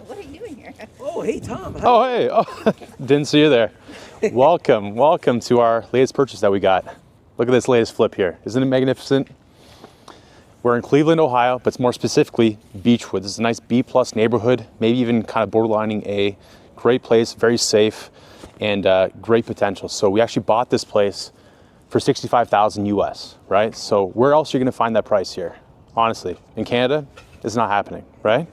What are you doing here? Oh, hey, Tom. Hi. Oh, hey. Oh, didn't see you there. Welcome to our latest purchase that we got. Look at this latest flip here. Isn't it magnificent? We're in Cleveland, Ohio, but more specifically, Beechwood. This is a nice B+ neighborhood, maybe even kind of borderlining A. Great place, very safe, and great potential. So we actually bought this place for $65,000 US, right? So where else are you gonna find that price here? Honestly, in Canada, it's not happening, right?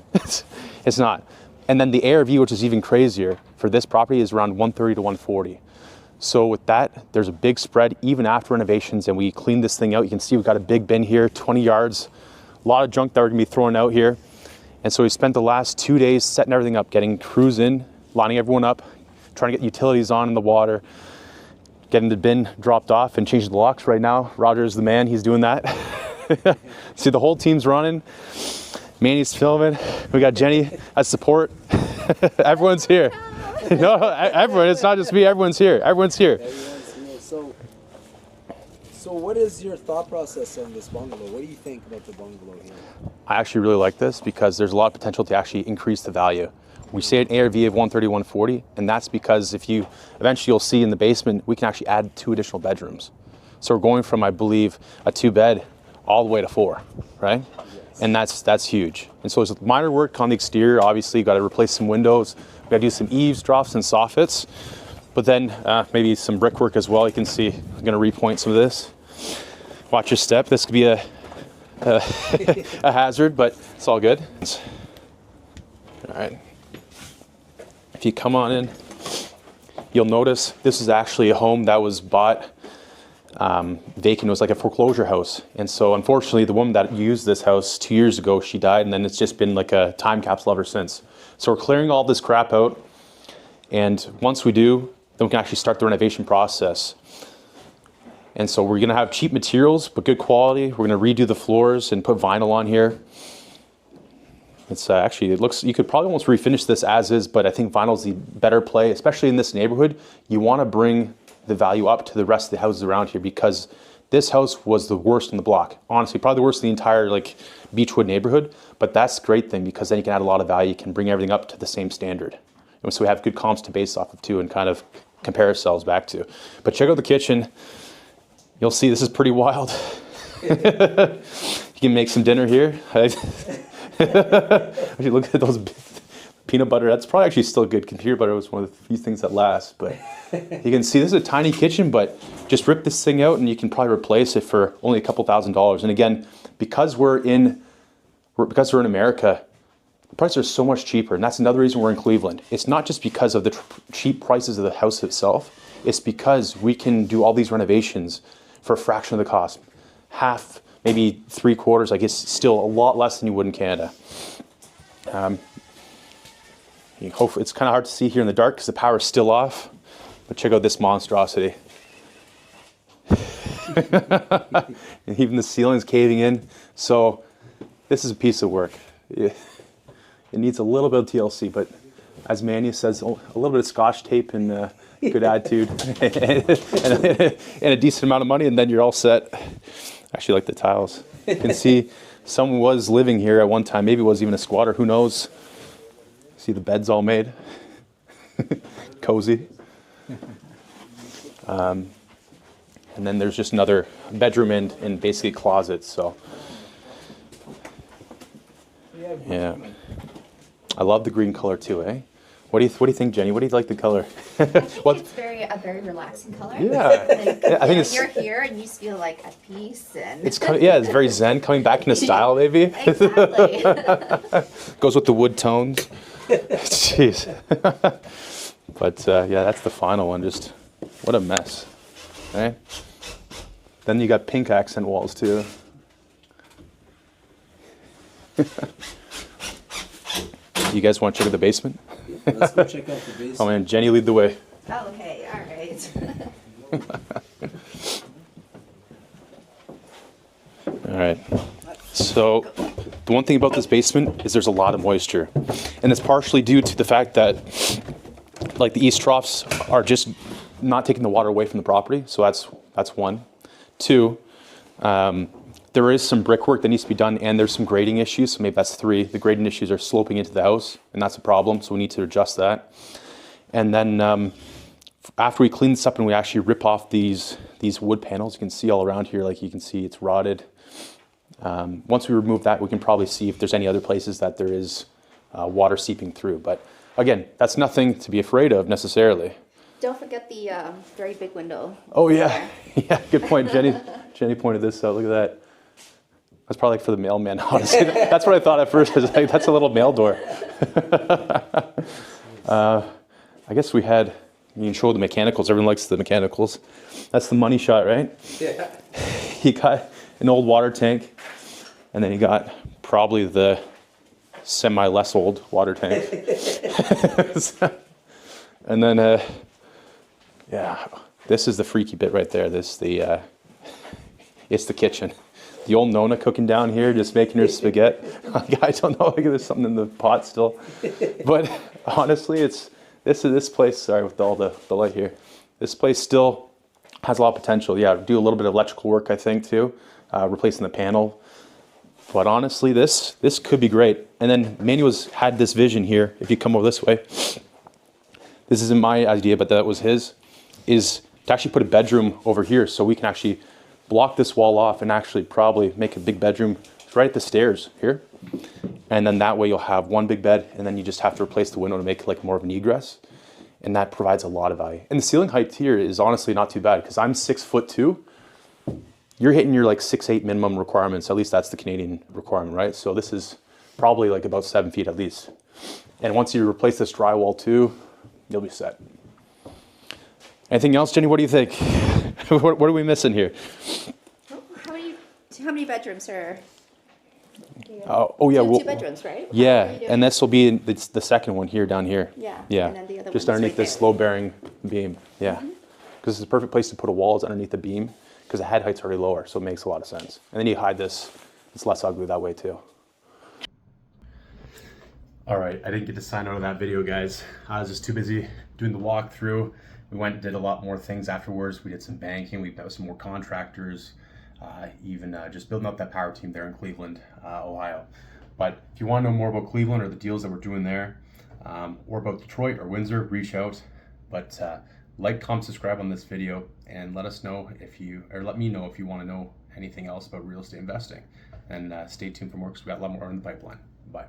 It's not. And then the ARV, which is even crazier, for this property is around 130 to 140. So with that, there's a big spread even after renovations, and we cleaned this thing out. You can see we've got a big bin here, 20 yards, a lot of junk that we're gonna be throwing out here. And so we spent the last 2 days setting everything up, getting crews in, lining everyone up, trying to get utilities on in the water, getting the bin dropped off and changing the locks right now. Roger's the man, he's doing that. See, the whole team's running. Manny's filming. We got Jenny as support. Everyone's here. No, everyone, it's not just me, everyone's here. Everyone's here. So what is your thought process on this bungalow? What do you think about the bungalow here? I actually really like this because there's a lot of potential to actually increase the value. We say an ARV of 130, 140, and that's because if you, eventually you'll see in the basement, we can actually add 2 additional bedrooms. So we're going from, I believe, a 2-bed all the way to 4, right? Yes. And that's huge. And so there's minor work on the exterior. Obviously, you got to replace some windows. We got to do some eaves, troughs, and soffits. But then maybe some brickwork as well. You can see, I'm going to repoint some of this. Watch your step. This could be a hazard, but it's all good. All right. If you come on in, you'll notice this is actually a home that was bought vacant. It was like a foreclosure house. And so unfortunately, the woman that used this house 2 years ago, she died, and then it's just been like a time capsule ever since. So we're clearing all this crap out. And once we do, then we can actually start the renovation process. And so we're gonna have cheap materials, but good quality. We're gonna redo the floors and put vinyl on here. It's actually, it looks, you could probably almost refinish this as is, but I think vinyl is the better play, especially in this neighborhood. You wanna bring the value up to the rest of the houses around here because this house was the worst in the block. Honestly, probably the worst in the entire like Beechwood neighborhood, but that's a great thing because then you can add a lot of value. You can bring everything up to the same standard. And so we have good comps to base off of too and kind of compare ourselves back to. But check out the kitchen. You'll see this is pretty wild. You can make some dinner here. Actually, look at those peanut butter. That's probably actually still good. Peanut butter was one of the few things that last. But you can see this is a tiny kitchen, but just rip this thing out and you can probably replace it for only a couple $1,000s. And again, because we're in America, the prices are so much cheaper. And that's another reason we're in Cleveland. It's not just because of the cheap prices of the house itself. It's because we can do all these renovations for a fraction of the cost. Half, maybe 3/4, I guess still a lot less than you would in Canada. Hopefully, it's kind of hard to see here in the dark because the power is still off, but check out this monstrosity. And even the ceiling's caving in. So this is a piece of work. It needs a little bit of TLC, but as Manny says, a little bit of Scotch tape and good attitude and a decent amount of money, and then you're all set. I actually like the tiles. You can see someone was living here at one time. Maybe it was even a squatter. Who knows? See the bed's all made. Cozy. And then there's just another bedroom and basically closets. So yeah, I love the green color too, eh? What do you think, Jenny? What do you like the color? I think it's a very relaxing color. Yeah, like, yeah, I think it's. You're here and you just feel like at peace and. It's it's very zen, coming back into style, maybe. Exactly. Goes with the wood tones. Jeez. But yeah, that's the final one. Just what a mess, right? Then you got pink accent walls too. You guys want to check out the basement? Let's go check out the basement. Oh man, Jenny, lead the way. Oh, okay, all right. All right. So the one thing about this basement is there's a lot of moisture, and it's partially due to the fact that like the east troughs are just not taking the water away from the property. So that's one. Two, There is some brickwork that needs to be done, and there's some grading issues. So maybe that's 3. The grading issues are sloping into the house, and that's a problem. So we need to adjust that. And then after we clean this up and we actually rip off these wood panels, you can see all around here, like you can see it's rotted. Once we remove that, we can probably see if there's any other places that there is water seeping through. But again, that's nothing to be afraid of necessarily. Don't forget the very big window. Oh yeah, yeah, good point. Jenny pointed this out. Look at that. That's probably for the mailman, honestly. That's what I thought at first. I was like, that's a little mail door. I guess we had, you can show the mechanicals. Everyone likes the mechanicals. That's the money shot, right? Yeah. He got an old water tank, and then he got probably the semi-less old water tank. And then, yeah, this is the freaky bit right there. It's the kitchen. The old Nona cooking down here, just making her spaghetti. I don't know, like there's something in the pot still. But honestly, this place, sorry with all the light here, this place still has a lot of potential. Yeah, do a little bit of electrical work, I think, too, replacing the panel. But honestly, this could be great. And then Manuel's had this vision here, if you come over this way. This isn't my idea, but that was his, is to actually put a bedroom over here so we can actually block this wall off and actually probably make a big bedroom right at the stairs here. And then that way you'll have one big bed, and then you just have to replace the window to make like more of an egress. And that provides a lot of value. And the ceiling height here is honestly not too bad because I'm 6'2". You're hitting your like 6'8" minimum requirements. At least that's the Canadian requirement, right? So this is probably like about 7 feet at least. And once you replace this drywall too, you'll be set. Anything else, Jenny? What do you think? What are we missing here? How many bedrooms are? Oh yeah, Two bedrooms, right? Yeah, and this will be the second one here down here. Yeah. Yeah. And then the other Just one's underneath right this there. low-bearing beam. Yeah. Because it's the perfect place to put a wall is underneath the beam because the head height's already lower, so it makes a lot of sense. And then you hide this; it's less ugly that way too. All right, I didn't get to sign out of that video, guys. I was just too busy doing the walkthrough. We went and did a lot more things afterwards. We did some banking. We met with some more contractors. Even just building up that power team there in Cleveland, Ohio. But if you want to know more about Cleveland or the deals that we're doing there, or about Detroit or Windsor, reach out. But like, comment, subscribe on this video, and let us know let me know if you want to know anything else about real estate investing. And stay tuned for more because we got a lot more in the pipeline. Bye.